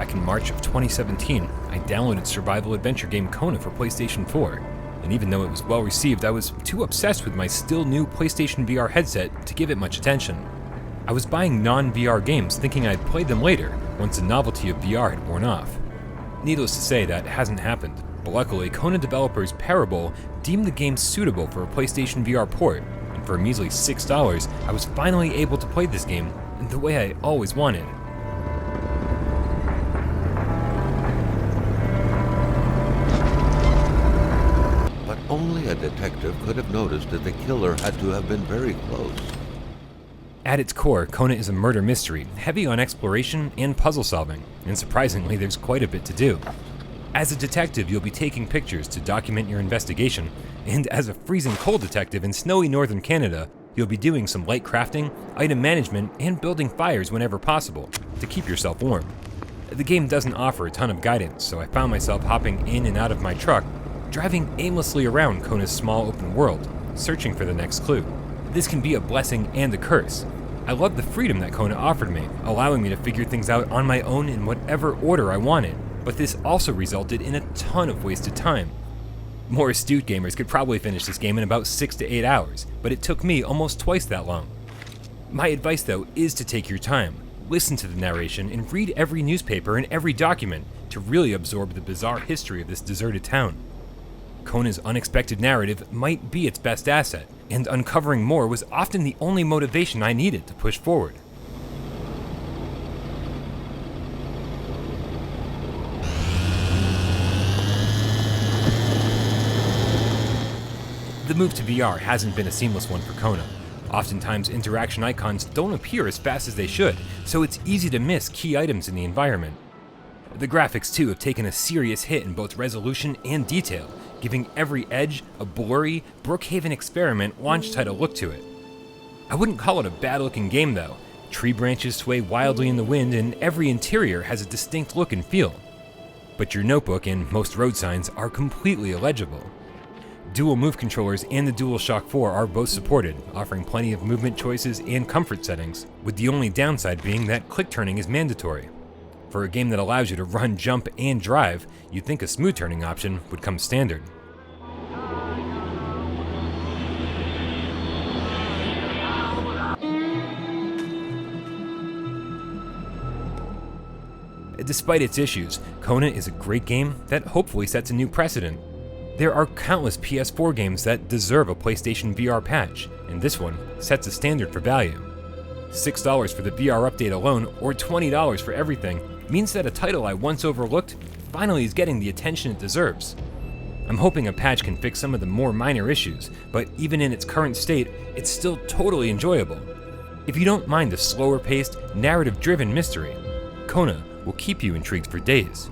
Back in March of 2017, I downloaded survival adventure game Kona for PlayStation 4, and even though it was well received, I was too obsessed with my still new PlayStation VR headset to give it much attention. I was buying non-VR games thinking I'd play them later, once the novelty of VR had worn off. Needless to say, that hasn't happened, but luckily Kona developers Parole deemed the game suitable for a PlayStation VR port, and for a measly $6, I was finally able to play this game the way I always wanted. But only a detective could have noticed that the killer had to have been very close. At its core, Kona is a murder mystery, heavy on exploration and puzzle solving, and surprisingly, there's quite a bit to do. As a detective, you'll be taking pictures to document your investigation, and as a freezing cold detective in snowy northern Canada, you'll be doing some light crafting, item management, and building fires whenever possible, to keep yourself warm. The game doesn't offer a ton of guidance, so I found myself hopping in and out of my truck, driving aimlessly around Kona's small open world, searching for the next clue. This can be a blessing and a curse. I love the freedom that Kona offered me, allowing me to figure things out on my own in whatever order I wanted, but this also resulted in a ton of wasted time. More astute gamers could probably finish this game in about 6 to 8 hours, but it took me almost twice that long. My advice though is to take your time, listen to the narration, and read every newspaper and every document to really absorb the bizarre history of this deserted town. Kona's unexpected narrative might be its best asset, and uncovering more was often the only motivation I needed to push forward. The move to VR hasn't been a seamless one for Kona. Oftentimes, interaction icons don't appear as fast as they should, so it's easy to miss key items in the environment. The graphics, too, have taken a serious hit in both resolution and detail, giving every edge a blurry, Brookhaven experiment launch title look to it. I wouldn't call it a bad-looking game, though. Tree branches sway wildly in the wind, and every interior has a distinct look and feel. But your notebook and most road signs are completely illegible. Dual move controllers and the DualShock 4 are both supported, offering plenty of movement choices and comfort settings, with the only downside being that click turning is mandatory. For a game that allows you to run, jump, and drive, you'd think a smooth turning option would come standard. Despite its issues, Kona is a great game that hopefully sets a new precedent. There are countless PS4 games that deserve a PlayStation VR patch, and this one sets a standard for value. $6 for the VR update alone, or $20 for everything, means that a title I once overlooked finally is getting the attention it deserves. I'm hoping a patch can fix some of the more minor issues, but even in its current state, it's still totally enjoyable. If you don't mind the slower-paced, narrative-driven mystery, Kona will keep you intrigued for days.